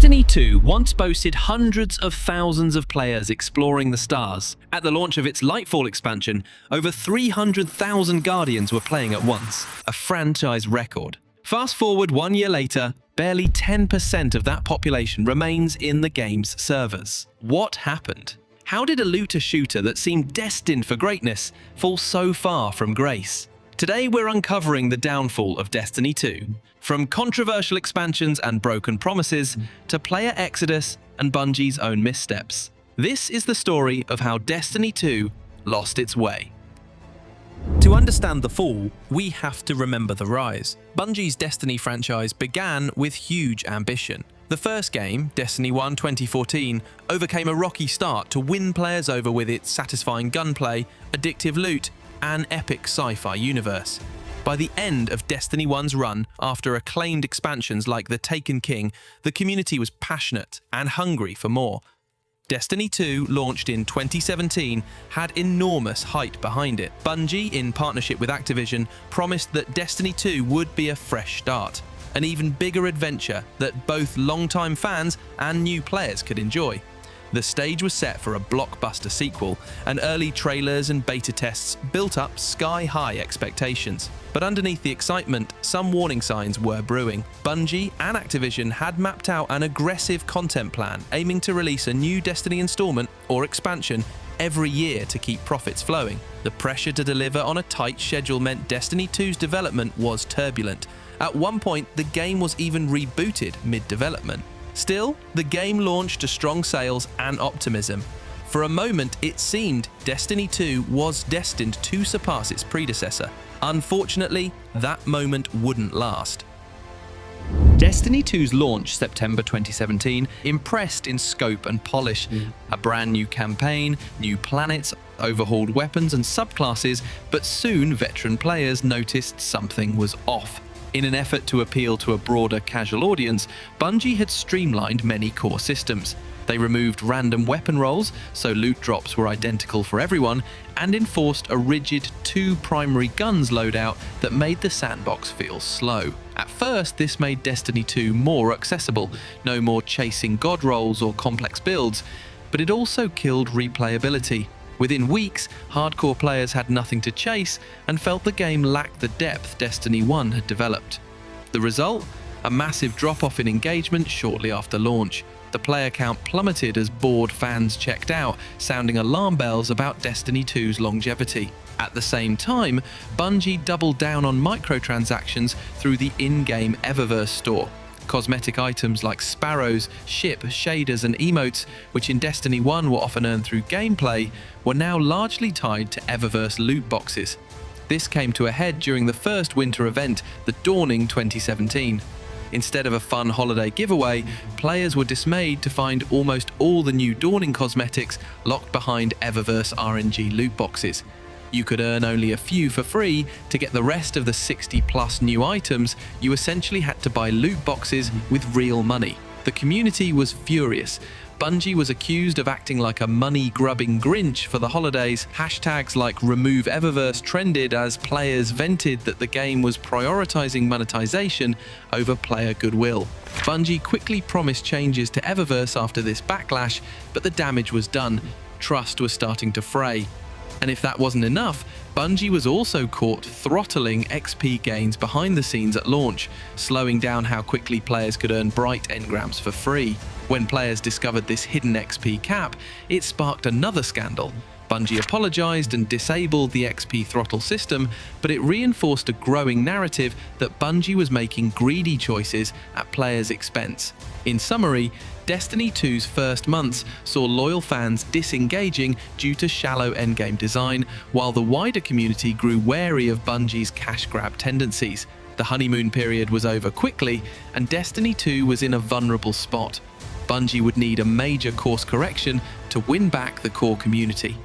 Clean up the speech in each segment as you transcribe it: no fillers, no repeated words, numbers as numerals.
Destiny 2 once boasted hundreds of thousands of players exploring the stars. At the launch of its Lightfall expansion, over 300,000 Guardians were playing at once, a franchise record. Fast forward 1 year later, barely 10% of that population remains in the game's servers. What happened? How did a looter shooter that seemed destined for greatness fall so far from grace? Today we're uncovering the downfall of Destiny 2. From controversial expansions and broken promises, to player exodus and Bungie's own missteps. This is the story of how Destiny 2 lost its way. To understand the fall, we have to remember the rise. Bungie's Destiny franchise began with huge ambition. The first game, Destiny 1 2014, overcame a rocky start to win players over with its satisfying gunplay, addictive loot, and epic sci-fi universe. By the end of Destiny 1's run, after acclaimed expansions like The Taken King, the community was passionate and hungry for more. Destiny 2, launched in 2017, had enormous hype behind it. Bungie, in partnership with Activision, promised that Destiny 2 would be a fresh start, an even bigger adventure that both longtime fans and new players could enjoy. The stage was set for a blockbuster sequel, and early trailers and beta tests built up sky-high expectations. But underneath the excitement, some warning signs were brewing. Bungie and Activision had mapped out an aggressive content plan, aiming to release a new Destiny installment or expansion every year to keep profits flowing. The pressure to deliver on a tight schedule meant Destiny 2's development was turbulent. At one point, the game was even rebooted mid-development. Still, the game launched to strong sales and optimism. For a moment, it seemed Destiny 2 was destined to surpass its predecessor. Unfortunately, that moment wouldn't last. Destiny 2's launch, September 2017, impressed in scope and polish. A brand new campaign, new planets, overhauled weapons and subclasses, but soon veteran players noticed something was off. In an effort to appeal to a broader casual audience, Bungie had streamlined many core systems. They removed random weapon rolls, so loot drops were identical for everyone, and enforced a rigid 2 primary guns loadout that made the sandbox feel slow. At first, this made Destiny 2 more accessible, no more chasing god rolls or complex builds, but it also killed replayability. Within weeks, hardcore players had nothing to chase and felt the game lacked the depth Destiny 1 had developed. The result? A massive drop-off in engagement shortly after launch. The player count plummeted as bored fans checked out, sounding alarm bells about Destiny 2's longevity. At the same time, Bungie doubled down on microtransactions through the in-game Eververse store. Cosmetic items like sparrows, ship, shaders and emotes, which in Destiny 1 were often earned through gameplay, were now largely tied to Eververse loot boxes. This came to a head during the first winter event, the Dawning 2017. Instead of a fun holiday giveaway, players were dismayed to find almost all the new Dawning cosmetics locked behind Eververse RNG loot boxes. You could earn only a few for free. To get the rest of the 60+ new items, you essentially had to buy loot boxes with real money. The community was furious. Bungie was accused of acting like a money-grubbing Grinch for the holidays. Hashtags like Remove Eververse trended as players vented that the game was prioritizing monetization over player goodwill. Bungie quickly promised changes to Eververse after this backlash, but the damage was done. Trust was starting to fray. And if that wasn't enough, Bungie was also caught throttling XP gains behind the scenes at launch, slowing down how quickly players could earn bright engrams for free. When players discovered this hidden XP cap, it sparked another scandal. Bungie apologized and disabled the XP throttle system, but it reinforced a growing narrative that Bungie was making greedy choices at players' expense. In summary, Destiny 2's first months saw loyal fans disengaging due to shallow endgame design, while the wider community grew wary of Bungie's cash grab tendencies. The honeymoon period was over quickly, and Destiny 2 was in a vulnerable spot. Bungie would need a major course correction to win back the core community.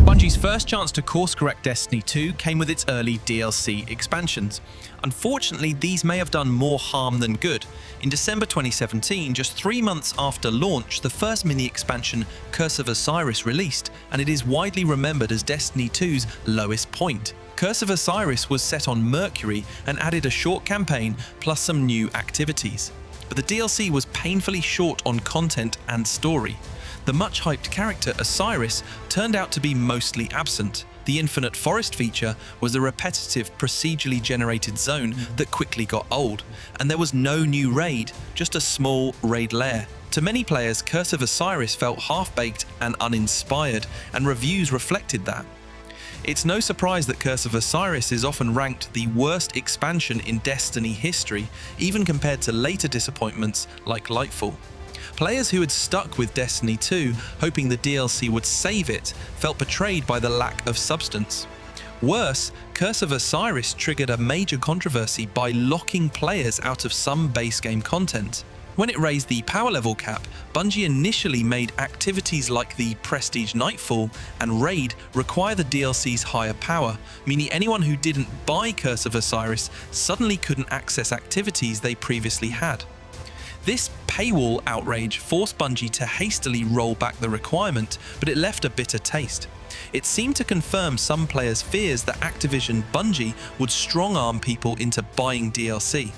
Bungie's first chance to course-correct Destiny 2 came with its early DLC expansions. Unfortunately, these may have done more harm than good. In December 2017, just 3 months after launch, the first mini-expansion, Curse of Osiris, released, and it is widely remembered as Destiny 2's lowest point. Curse of Osiris was set on Mercury and added a short campaign plus some new activities. but the DLC was painfully short on content and story. The much-hyped character Osiris turned out to be mostly absent. The Infinite Forest feature was a repetitive, procedurally generated zone that quickly got old, and there was no new raid, just a small raid lair. To many players, Curse of Osiris felt half-baked and uninspired, and reviews reflected that. It's no surprise that Curse of Osiris is often ranked the worst expansion in Destiny history, even compared to later disappointments like Lightfall. Players who had stuck with Destiny 2, hoping the DLC would save it, felt betrayed by the lack of substance. Worse, Curse of Osiris triggered a major controversy by locking players out of some base game content. When it raised the power level cap, Bungie initially made activities like the Prestige Nightfall and Raid require the DLC's higher power, meaning anyone who didn't buy Curse of Osiris suddenly couldn't access activities they previously had. This paywall outrage forced Bungie to hastily roll back the requirement, but it left a bitter taste. It seemed to confirm some players' fears that Activision Bungie would strong-arm people into buying DLC.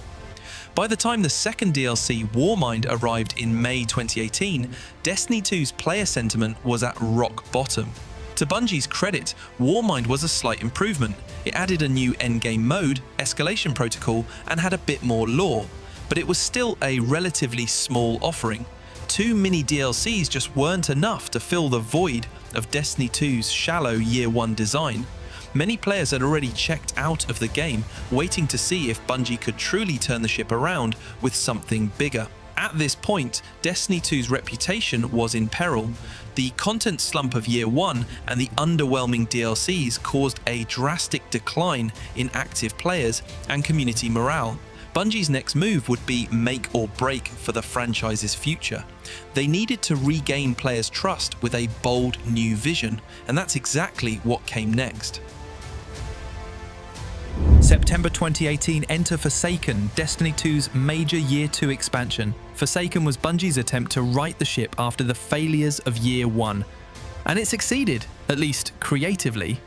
By the time the second DLC, Warmind, arrived in May 2018, Destiny 2's player sentiment was at rock bottom. To Bungie's credit, Warmind was a slight improvement. It added a new endgame mode, Escalation Protocol, and had a bit more lore, but it was still a relatively small offering. 2 mini DLCs just weren't enough to fill the void of Destiny 2's shallow Year 1 design. Many players had already checked out of the game, waiting to see if Bungie could truly turn the ship around with something bigger. At this point, Destiny 2's reputation was in peril. The content slump of Year 1 and the underwhelming DLCs caused a drastic decline in active players and community morale. Bungie's next move would be make or break for the franchise's future. They needed to regain players' trust with a bold new vision, and that's exactly what came next. September 2018, enter Forsaken, Destiny 2's major Year 2 expansion. Forsaken was Bungie's attempt to right the ship after the failures of Year 1. And it succeeded, at least creatively.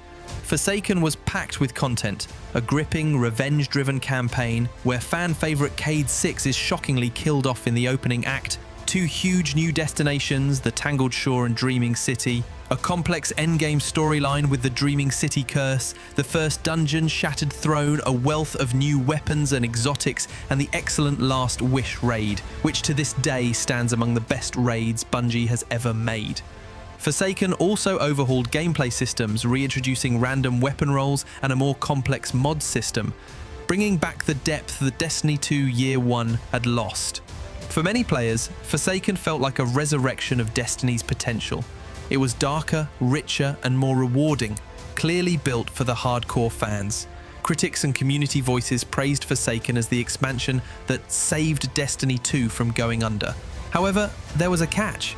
Forsaken was packed with content, a gripping, revenge-driven campaign where fan-favourite Cayde 6 is shockingly killed off in the opening act, 2 huge new destinations, the Tangled Shore and Dreaming City, a complex endgame storyline with the Dreaming City curse, the first dungeon, Shattered Throne, a wealth of new weapons and exotics, and the excellent Last Wish raid, which to this day stands among the best raids Bungie has ever made. Forsaken also overhauled gameplay systems, reintroducing random weapon rolls and a more complex mod system, bringing back the depth that Destiny 2 Year 1 had lost. For many players, Forsaken felt like a resurrection of Destiny's potential. It was darker, richer, and more rewarding, clearly built for the hardcore fans. Critics and community voices praised Forsaken as the expansion that saved Destiny 2 from going under. However, there was a catch.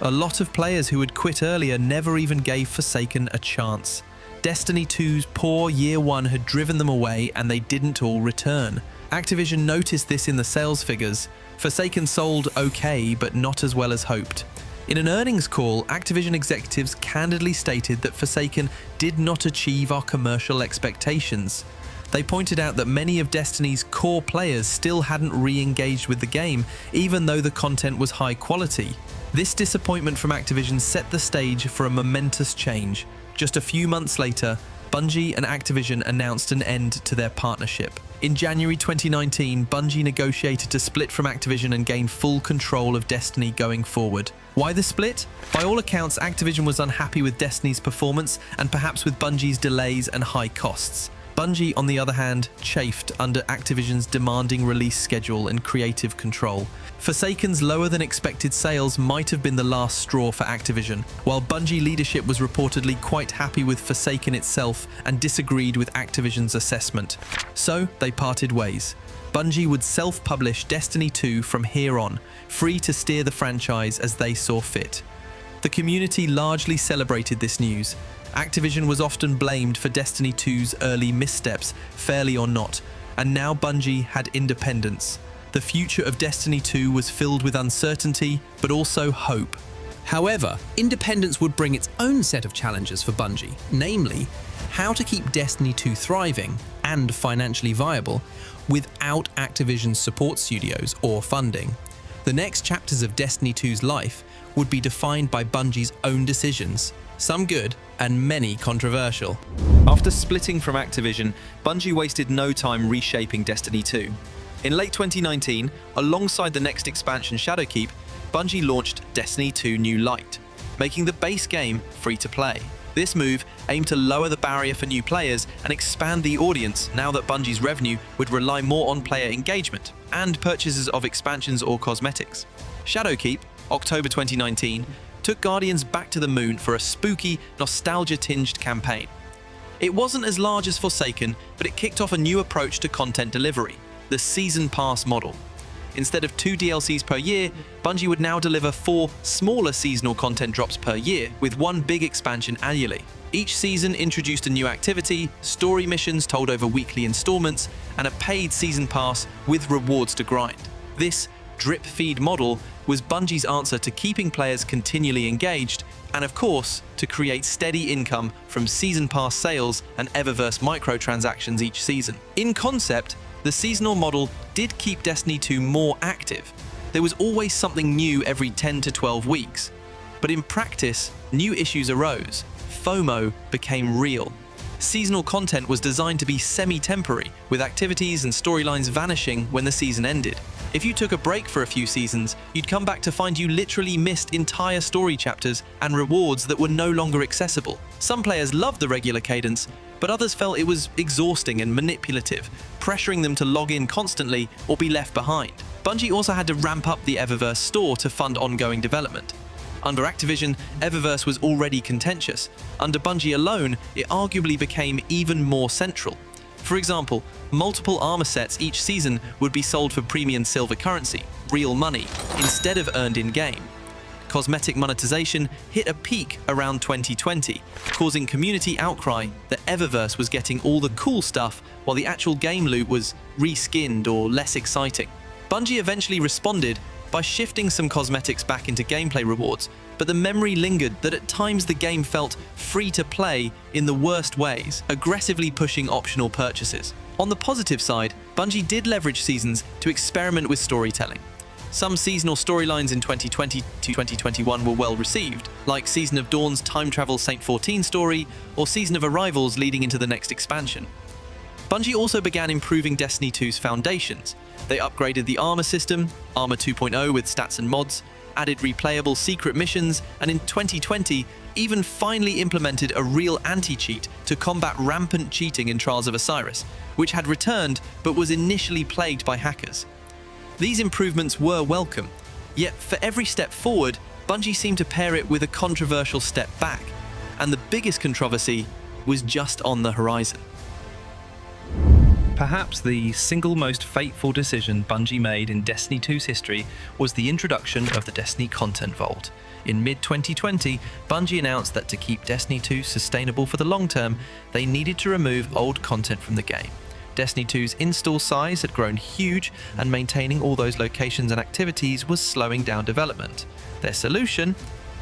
A lot of players who had quit earlier never even gave Forsaken a chance. Destiny 2's poor Year 1 had driven them away, and they didn't all return. Activision noticed this in the sales figures. Forsaken sold okay, but not as well as hoped. In an earnings call, Activision executives candidly stated that Forsaken did not achieve our commercial expectations. They pointed out that many of Destiny's core players still hadn't re-engaged with the game, even though the content was high quality. This disappointment from Activision set the stage for a momentous change. Just a few months later, Bungie and Activision announced an end to their partnership. In January 2019, Bungie negotiated to split from Activision and gain full control of Destiny going forward. Why the split? By all accounts, Activision was unhappy with Destiny's performance and perhaps with Bungie's delays and high costs. Bungie, on the other hand, chafed under Activision's demanding release schedule and creative control. Forsaken's lower-than-expected sales might have been the last straw for Activision, while Bungie leadership was reportedly quite happy with Forsaken itself and disagreed with Activision's assessment. So, they parted ways. Bungie would self-publish Destiny 2 from here on, free to steer the franchise as they saw fit. The community largely celebrated this news. Activision was often blamed for Destiny 2's early missteps, fairly or not, and now Bungie had independence. The future of Destiny 2 was filled with uncertainty, but also hope. However, independence would bring its own set of challenges for Bungie, namely, how to keep Destiny 2 thriving and financially viable, without Activision's support studios or funding. The next chapters of Destiny 2's life would be defined by Bungie's own decisions, some good and many controversial. After splitting from Activision, Bungie wasted no time reshaping Destiny 2. In late 2019, alongside the next expansion Shadowkeep, Bungie launched Destiny 2 New Light, making the base game free to play. This move aimed to lower the barrier for new players and expand the audience now that Bungie's revenue would rely more on player engagement and purchases of expansions or cosmetics. Shadowkeep, October 2019, took Guardians back to the moon for a spooky, nostalgia-tinged campaign. It wasn't as large as Forsaken, but it kicked off a new approach to content delivery, the Season Pass model. Instead of 2 DLCs per year, Bungie would now deliver 4 smaller seasonal content drops per year, with 1 big expansion annually. Each season introduced a new activity, story missions told over weekly installments, and a paid season pass with rewards to grind. This drip feed model was Bungie's answer to keeping players continually engaged, and of course, to create steady income from season pass sales and Eververse microtransactions each season. In concept, the seasonal model did keep Destiny 2 more active. There was always something new every 10 to 12 weeks. But in practice, new issues arose. FOMO became real. Seasonal content was designed to be semi-temporary, with activities and storylines vanishing when the season ended. If you took a break for a few seasons, you'd come back to find you literally missed entire story chapters and rewards that were no longer accessible. Some players loved the regular cadence, but others felt it was exhausting and manipulative, pressuring them to log in constantly or be left behind. Bungie also had to ramp up the Eververse store to fund ongoing development. Under Activision, Eververse was already contentious. Under Bungie alone, it arguably became even more central. For example, multiple armor sets each season would be sold for premium silver currency, real money, instead of earned in-game. Cosmetic monetization hit a peak around 2020, causing community outcry that Eververse was getting all the cool stuff while the actual game loot was reskinned or less exciting. Bungie eventually responded by shifting some cosmetics back into gameplay rewards, but the memory lingered that at times the game felt free to play in the worst ways, aggressively pushing optional purchases. On the positive side, Bungie did leverage seasons to experiment with storytelling. Some seasonal storylines in 2020 to 2021 were well received, like Season of Dawn's time travel Saint 14 story or Season of Arrivals leading into the next expansion. Bungie also began improving Destiny 2's foundations. They upgraded the armor system, Armor 2.0 with stats and mods, added replayable secret missions, and in 2020 even finally implemented a real anti-cheat to combat rampant cheating in Trials of Osiris, which had returned but was initially plagued by hackers. These improvements were welcome, yet for every step forward, Bungie seemed to pair it with a controversial step back, and the biggest controversy was just on the horizon. Perhaps the single most fateful decision Bungie made in Destiny 2's history was the introduction of the Destiny Content Vault. In mid-2020, Bungie announced that to keep Destiny 2 sustainable for the long term, they needed to remove old content from the game. Destiny 2's install size had grown huge, and maintaining all those locations and activities was slowing down development. Their solution?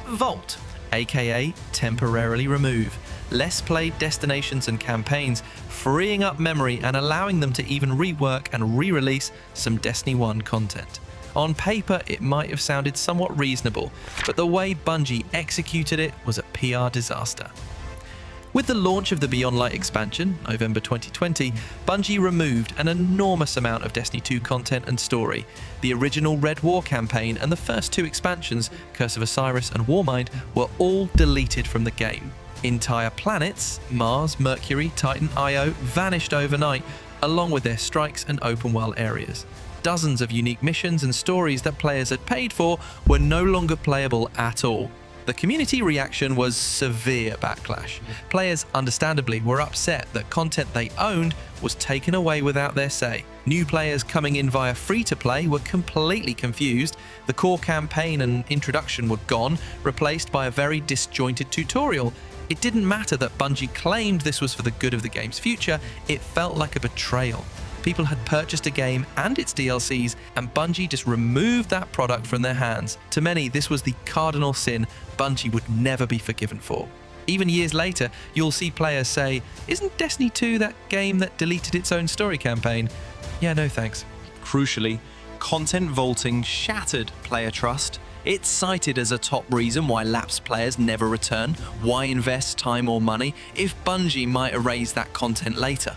Vault, aka temporarily remove less played destinations and campaigns, freeing up memory and allowing them to even rework and re-release some Destiny 1 content. On paper, it might have sounded somewhat reasonable, but the way Bungie executed it was a PR disaster. With the launch of the Beyond Light expansion, November 2020, Bungie removed an enormous amount of Destiny 2 content and story. The original Red War campaign and the first 2 expansions, Curse of Osiris and Warmind, were all deleted from the game. Entire planets, Mars, Mercury, Titan, Io, vanished overnight, along with their strikes and open world areas. Dozens of unique missions and stories that players had paid for were no longer playable at all. The community reaction was severe backlash. Players understandably were upset that content they owned was taken away without their say. New players coming in via free-to-play were completely confused. The core campaign and introduction were gone, replaced by a very disjointed tutorial. It didn't matter that Bungie claimed this was for the good of the game's future, it felt like a betrayal. People had purchased a game and its DLCs, and Bungie just removed that product from their hands. To many, this was the cardinal sin Bungie would never be forgiven for. Even years later, you'll see players say, "Isn't Destiny 2 that game that deleted its own story campaign?" Yeah, no thanks. Crucially, content vaulting shattered player trust. It's cited as a top reason why lapsed players never return. Why invest time or money if Bungie might erase that content later?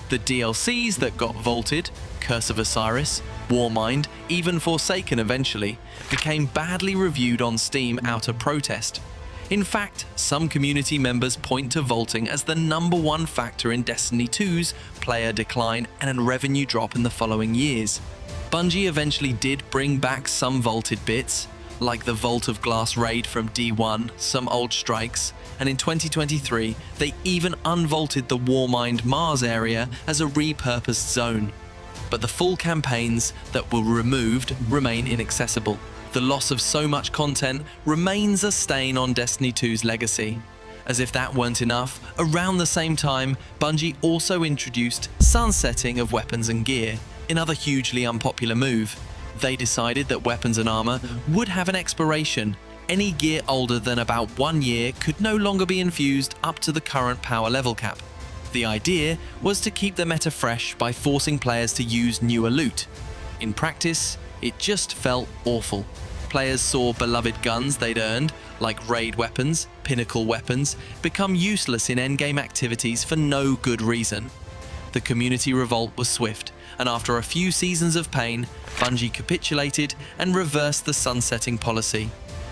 The DLCs that got vaulted, Curse of Osiris, Warmind, even Forsaken eventually, became badly reviewed on Steam out of protest. In fact, some community members point to vaulting as the #1 factor in Destiny 2's player decline and revenue drop in the following years. Bungie eventually did bring back some vaulted bits, like the Vault of Glass raid from D1, some old strikes, and in 2023, they even unvaulted the Warmind Mars area as a repurposed zone. But the full campaigns that were removed remain inaccessible. The loss of so much content remains a stain on Destiny 2's legacy. As if that weren't enough, around the same time, Bungie also introduced sunsetting of weapons and gear, another hugely unpopular move. They decided that weapons and armor would have an expiration. Any gear older than about 1 year could no longer be infused up to the current power level cap. The idea was to keep the meta fresh by forcing players to use newer loot. In practice, it just felt awful. Players saw beloved guns they'd earned, like raid weapons, pinnacle weapons, become useless in endgame activities for no good reason. The community revolt was swift, and after a few seasons of pain, Bungie capitulated and reversed the sunsetting policy.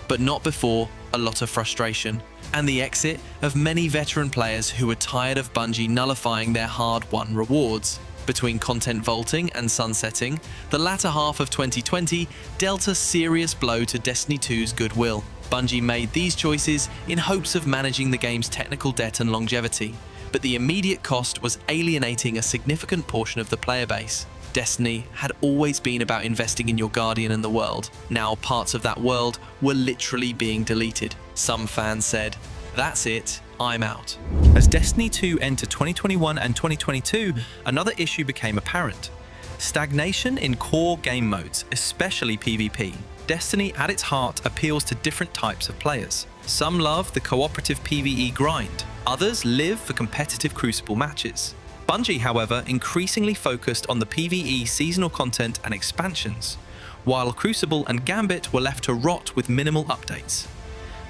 But not before a lot of frustration, and the exit of many veteran players who were tired of Bungie nullifying their hard-won rewards. Between content vaulting and sunsetting, the latter half of 2020 dealt a serious blow to Destiny 2's goodwill. Bungie made these choices in hopes of managing the game's technical debt and longevity, but the immediate cost was alienating a significant portion of the player base. Destiny had always been about investing in your Guardian and the world. Now parts of that world were literally being deleted. Some fans said, "That's it, I'm out." As Destiny 2 entered 2021 and 2022, another issue became apparent. Stagnation in core game modes, especially PvP. Destiny at its heart appeals to different types of players. Some love the cooperative PvE grind, others live for competitive Crucible matches. Bungie, however, increasingly focused on the PvE seasonal content and expansions, while Crucible and Gambit were left to rot with minimal updates.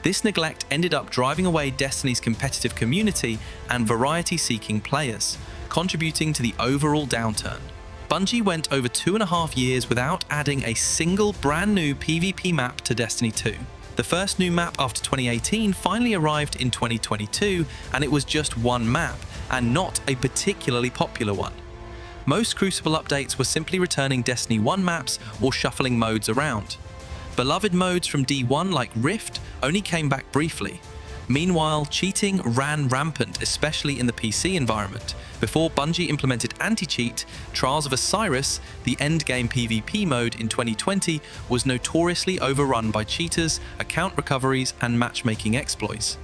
This neglect ended up driving away Destiny's competitive community and variety-seeking players, contributing to the overall downturn. Bungie went over 2.5 years without adding a single brand new PvP map to Destiny 2. The first new map after 2018 finally arrived in 2022, and it was just one map, and not a particularly popular one. Most Crucible updates were simply returning Destiny 1 maps or shuffling modes around. Beloved modes from D1 like Rift only came back briefly. Meanwhile, cheating ran rampant, especially in the PC environment. Before Bungie implemented anti-cheat, Trials of Osiris, the endgame PvP mode in 2020, was notoriously overrun by cheaters, account recoveries, and matchmaking exploits.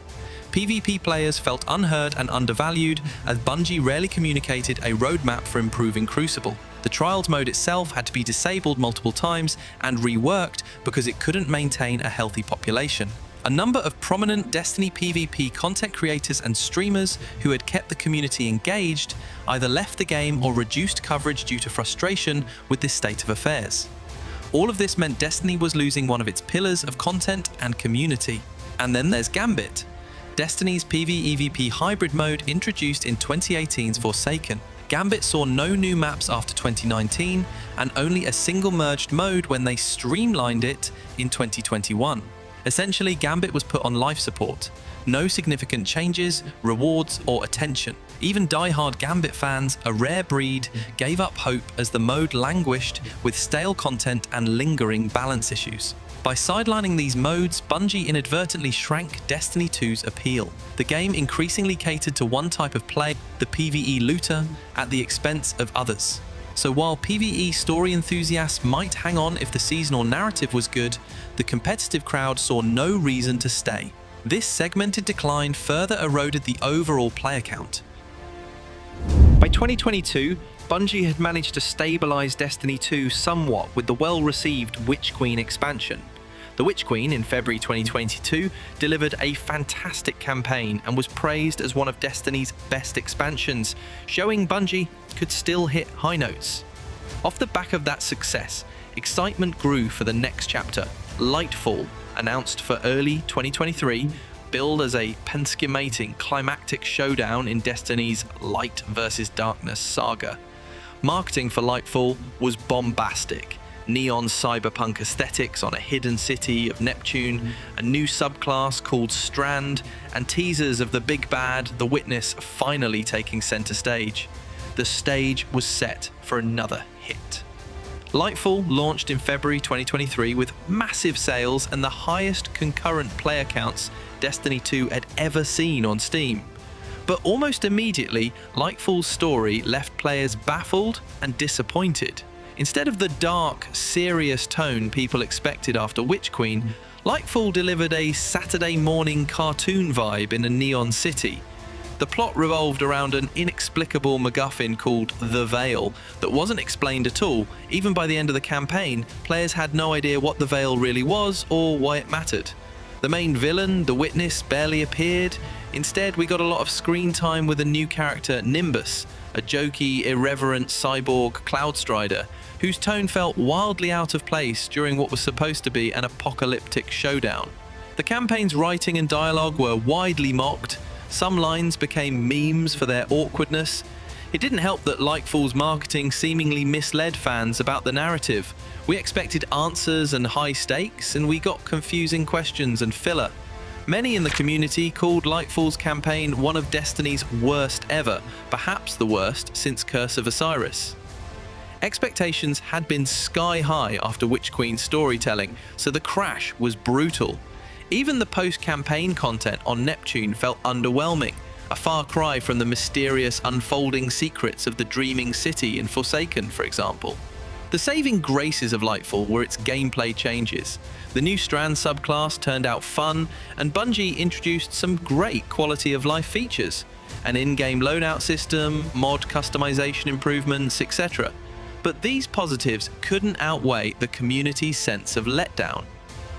PvP players felt unheard and undervalued, as Bungie rarely communicated a roadmap for improving Crucible. The Trials mode itself had to be disabled multiple times and reworked because it couldn't maintain a healthy population. A number of prominent Destiny PvP content creators and streamers who had kept the community engaged either left the game or reduced coverage due to frustration with this state of affairs. All of this meant Destiny was losing one of its pillars of content and community. And then there's Gambit, Destiny's PvEvP hybrid mode introduced in 2018's Forsaken. Gambit saw no new maps after 2019 and only a single merged mode when they streamlined it in 2021. Essentially, Gambit was put on life support. No significant changes, rewards, or attention. Even die-hard Gambit fans, a rare breed, gave up hope as the mode languished with stale content and lingering balance issues. By sidelining these modes, Bungie inadvertently shrank Destiny 2's appeal. The game increasingly catered to one type of play, the PvE looter, at the expense of others. So while PvE story enthusiasts might hang on if the seasonal narrative was good, the competitive crowd saw no reason to stay. This segmented decline further eroded the overall player count. By 2022, Bungie had managed to stabilize Destiny 2 somewhat with the well-received Witch Queen expansion. The Witch Queen in February 2022 delivered a fantastic campaign and was praised as one of Destiny's best expansions, showing Bungie could still hit high notes. Off the back of that success, excitement grew for the next chapter, Lightfall, announced for early 2023, billed as a Penskemating climactic showdown in Destiny's Light vs. Darkness saga. Marketing for Lightfall was bombastic. Neon cyberpunk aesthetics on a hidden city of Neptune, a new subclass called Strand, and teasers of the big bad, the Witness, finally taking center stage. The stage was set for another hit. Lightfall launched in February 2023 with massive sales and the highest concurrent player counts Destiny 2 had ever seen on Steam. But almost immediately, Lightfall's story left players baffled and disappointed. Instead of the dark, serious tone people expected after Witch Queen, Lightfall delivered a Saturday morning cartoon vibe in a neon city. The plot revolved around an inexplicable MacGuffin called The Veil that wasn't explained at all. Even by the end of the campaign, players had no idea what the Veil really was or why it mattered. The main villain, the Witness, barely appeared. Instead, we got a lot of screen time with a new character, Nimbus, a jokey, irreverent cyborg cloud strider, whose tone felt wildly out of place during what was supposed to be an apocalyptic showdown. The campaign's writing and dialogue were widely mocked. Some lines became memes for their awkwardness. It didn't help that Lightfall's marketing seemingly misled fans about the narrative. We expected answers and high stakes, and we got confusing questions and filler. Many in the community called Lightfall's campaign one of Destiny's worst ever, perhaps the worst since Curse of Osiris. Expectations had been sky high after Witch Queen's storytelling, so the crash was brutal. Even the post-campaign content on Neptune felt underwhelming, a far cry from the mysterious unfolding secrets of the dreaming city in Forsaken, for example. The saving graces of Lightfall were its gameplay changes. The new Strand subclass turned out fun, and Bungie introduced some great quality of life features, an in-game loadout system, mod customization improvements, etc. But these positives couldn't outweigh the community's sense of letdown.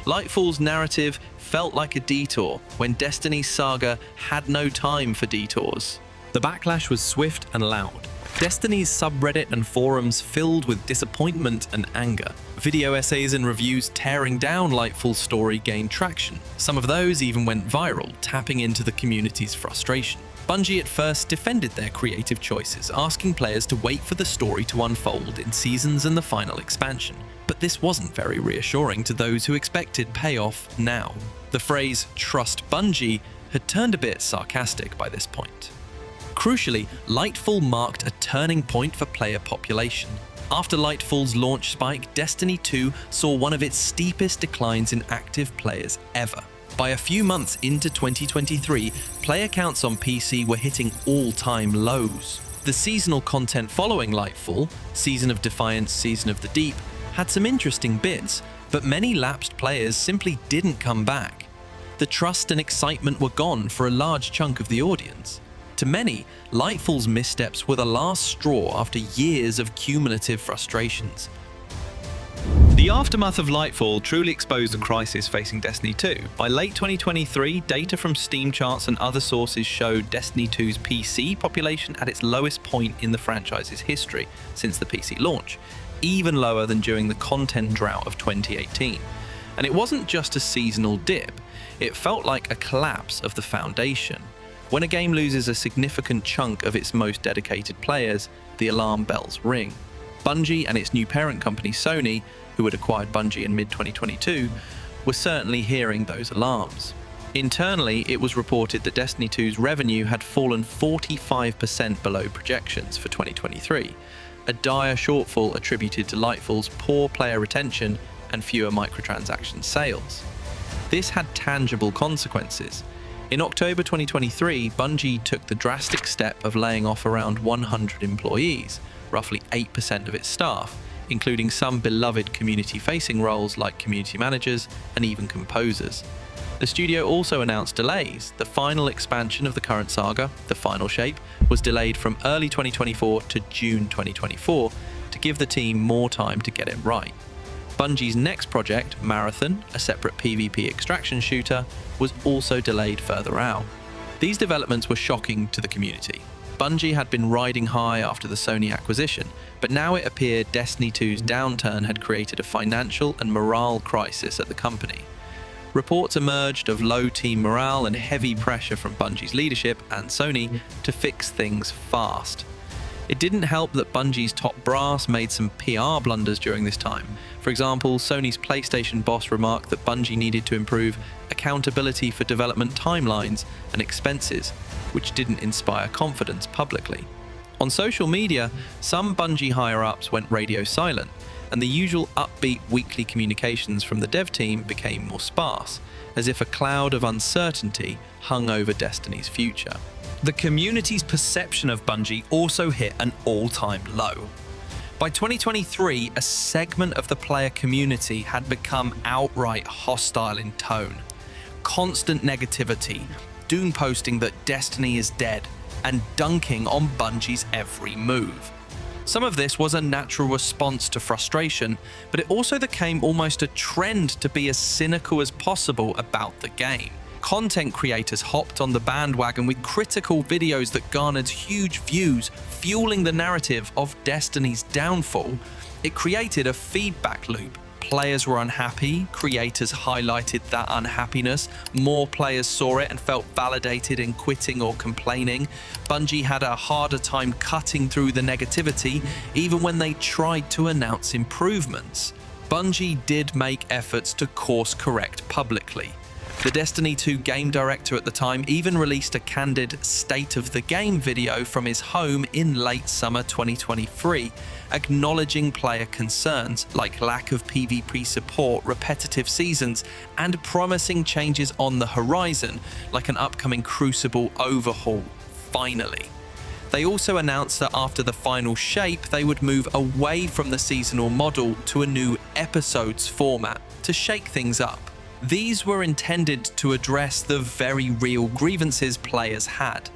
Lightfall's narrative felt like a detour when Destiny's saga had no time for detours. The backlash was swift and loud. Destiny's subreddit and forums filled with disappointment and anger. Video essays and reviews tearing down Lightfall's story gained traction. Some of those even went viral, tapping into the community's frustration. Bungie at first defended their creative choices, asking players to wait for the story to unfold in seasons and the final expansion. But this wasn't very reassuring to those who expected payoff now. The phrase "trust Bungie" had turned a bit sarcastic by this point. Crucially, Lightfall marked a turning point for player population. After Lightfall's launch spike, Destiny 2 saw one of its steepest declines in active players ever. By a few months into 2023, player counts on PC were hitting all-time lows. The seasonal content following Lightfall, Season of Defiance, Season of the Deep, had some interesting bits, but many lapsed players simply didn't come back. The trust and excitement were gone for a large chunk of the audience. To many, Lightfall's missteps were the last straw after years of cumulative frustrations. The aftermath of Lightfall truly exposed the crisis facing Destiny 2. By late 2023, data from Steam charts and other sources showed Destiny 2's PC population at its lowest point in the franchise's history since the PC launch, even lower than during the content drought of 2018. And it wasn't just a seasonal dip, it felt like a collapse of the foundation. When a game loses a significant chunk of its most dedicated players, the alarm bells ring. Bungie and its new parent company Sony, who had acquired Bungie in mid-2022, were certainly hearing those alarms. Internally, it was reported that Destiny 2's revenue had fallen 45% below projections for 2023, a dire shortfall attributed to Lightfall's poor player retention and fewer microtransaction sales. This had tangible consequences. In October 2023, Bungie took the drastic step of laying off around 100 employees, roughly 8% of its staff, including some beloved community-facing roles like community managers and even composers. The studio also announced delays. The final expansion of the current saga, The Final Shape, was delayed from early 2024 to June 2024 to give the team more time to get it right. Bungie's next project, Marathon, a separate PvP extraction shooter, was also delayed further out. These developments were shocking to the community. Bungie had been riding high after the Sony acquisition, but now it appeared Destiny 2's downturn had created a financial and morale crisis at the company. Reports emerged of low team morale and heavy pressure from Bungie's leadership and Sony to fix things fast. It didn't help that Bungie's top brass made some PR blunders during this time. For example, Sony's PlayStation boss remarked that Bungie needed to improve accountability for development timelines and expenses, which didn't inspire confidence publicly. On social media, some Bungie higher-ups went radio silent, and the usual upbeat weekly communications from the dev team became more sparse, as if a cloud of uncertainty hung over Destiny's future. The community's perception of Bungie also hit an all-time low. By 2023, a segment of the player community had become outright hostile in tone. Constant negativity, doom posting that Destiny is dead, and dunking on Bungie's every move. Some of this was a natural response to frustration, but it also became almost a trend to be as cynical as possible about the game. Content creators hopped on the bandwagon with critical videos that garnered huge views, fueling the narrative of Destiny's downfall. It created a feedback loop. Players were unhappy, creators highlighted that unhappiness, more players saw it and felt validated in quitting or complaining. Bungie had a harder time cutting through the negativity, even when they tried to announce improvements. Bungie did make efforts to course correct publicly. The Destiny 2 game director at the time even released a candid state of the game video from his home in late summer 2023, acknowledging player concerns like lack of PvP support, repetitive seasons, and promising changes on the horizon, like an upcoming Crucible overhaul, finally. They also announced that after the final shape, they would move away from the seasonal model to a new episodes format to shake things up. These were intended to address the very real grievances players had.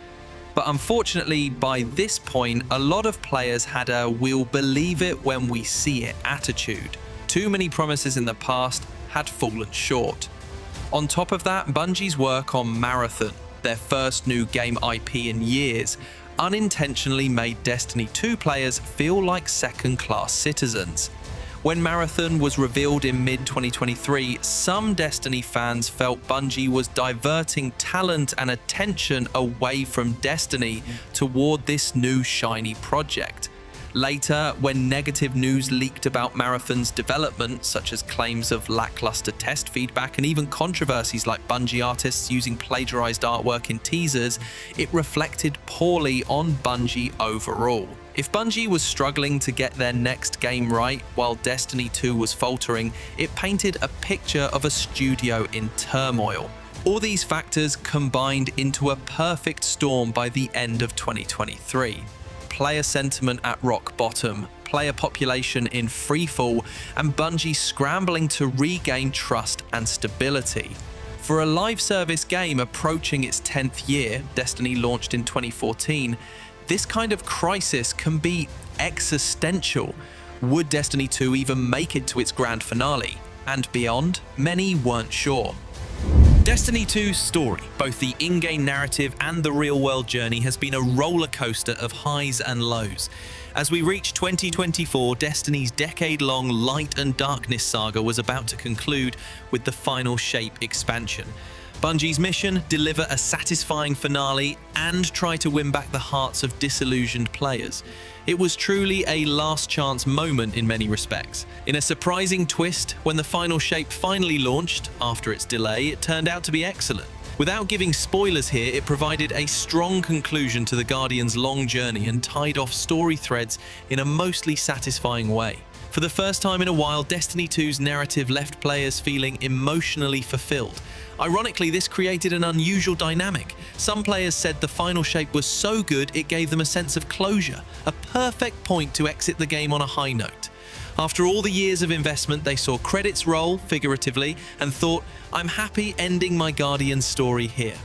But unfortunately, by this point, a lot of players had a "we'll believe it when we see it" attitude. Too many promises in the past had fallen short. On top of that, Bungie's work on Marathon, their first new game IP in years, unintentionally made Destiny 2 players feel like second-class citizens. When Marathon was revealed in mid-2023, some Destiny fans felt Bungie was diverting talent and attention away from Destiny toward this new shiny project. Later, when negative news leaked about Marathon's development, such as claims of lackluster test feedback and even controversies like Bungie artists using plagiarized artwork in teasers, it reflected poorly on Bungie overall. If Bungie was struggling to get their next game right while Destiny 2 was faltering, it painted a picture of a studio in turmoil. All these factors combined into a perfect storm by the end of 2023. Player sentiment at rock bottom, player population in freefall, and Bungie scrambling to regain trust and stability. For a live service game approaching its 10th year, Destiny launched in 2014, this kind of crisis can be existential. Would Destiny 2 even make it to its grand finale? And beyond, many weren't sure. Destiny 2's story, both the in-game narrative and the real-world journey, has been a roller coaster of highs and lows. As we reach 2024, Destiny's decade-long Light and Darkness saga was about to conclude with the final Shape expansion. Bungie's mission: deliver a satisfying finale and try to win back the hearts of disillusioned players. It was truly a last chance moment in many respects. In a surprising twist, when the final Shape finally launched, after its delay, it turned out to be excellent. Without giving spoilers here, it provided a strong conclusion to the Guardian's long journey and tied off story threads in a mostly satisfying way. For the first time in a while, Destiny 2's narrative left players feeling emotionally fulfilled. Ironically, this created an unusual dynamic. Some players said the final Shape was so good it gave them a sense of closure, a perfect point to exit the game on a high note. After all the years of investment, they saw credits roll, figuratively, and thought, "I'm happy ending my Guardian story here."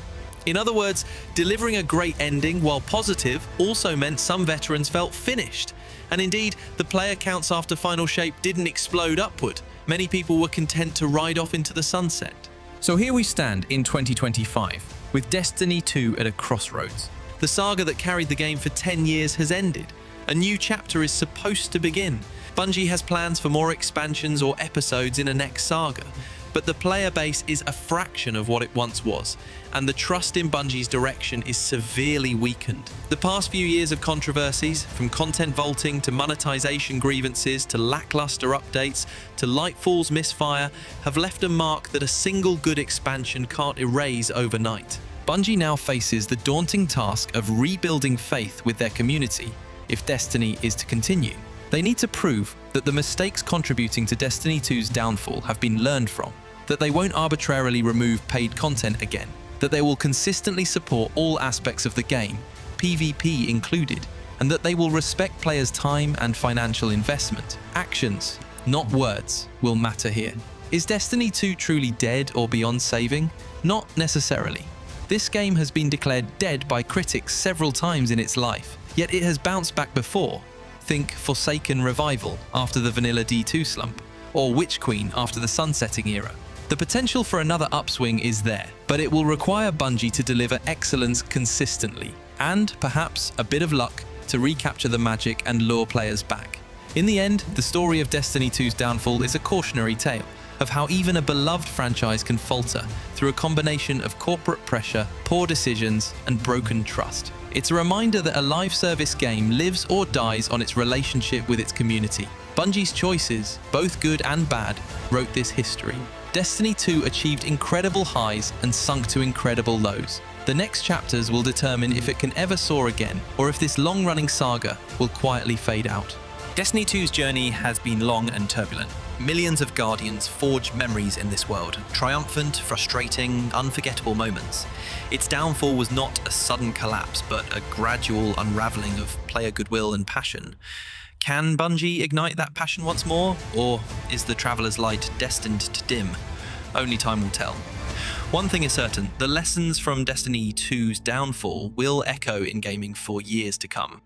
In other words, delivering a great ending, while positive, also meant some veterans felt finished. And indeed, the player counts after Final Shape didn't explode upward. Many people were content to ride off into the sunset. So here we stand in 2025, with Destiny 2 at a crossroads. The saga that carried the game for 10 years has ended. A new chapter is supposed to begin. Bungie has plans for more expansions or episodes in a next saga, but the player base is a fraction of what it once was, and the trust in Bungie's direction is severely weakened. The past few years of controversies, from content vaulting to monetization grievances to lackluster updates to Lightfall's misfire, have left a mark that a single good expansion can't erase overnight. Bungie now faces the daunting task of rebuilding faith with their community if Destiny is to continue. They need to prove that the mistakes contributing to Destiny 2's downfall have been learned from, that they won't arbitrarily remove paid content again, that they will consistently support all aspects of the game, PvP included, and that they will respect players' time and financial investment. Actions, not words, will matter here. Is Destiny 2 truly dead or beyond saving? Not necessarily. This game has been declared dead by critics several times in its life, yet it has bounced back before. Think Forsaken Revival after the Vanilla D2 slump, or Witch Queen after the sunsetting era. The potential for another upswing is there, but it will require Bungie to deliver excellence consistently, and perhaps a bit of luck to recapture the magic and lure players back. In the end, the story of Destiny 2's downfall is a cautionary tale of how even a beloved franchise can falter through a combination of corporate pressure, poor decisions, and broken trust. It's a reminder that a live service game lives or dies on its relationship with its community. Bungie's choices, both good and bad, wrote this history. Destiny 2 achieved incredible highs and sunk to incredible lows. The next chapters will determine if it can ever soar again, or if this long-running saga will quietly fade out. Destiny 2's journey has been long and turbulent. Millions of Guardians forged memories in this world, triumphant, frustrating, unforgettable moments. Its downfall was not a sudden collapse, but a gradual unraveling of player goodwill and passion. Can Bungie ignite that passion once more, or is the Traveler's Light destined to dim? Only time will tell. One thing is certain, the lessons from Destiny 2's downfall will echo in gaming for years to come.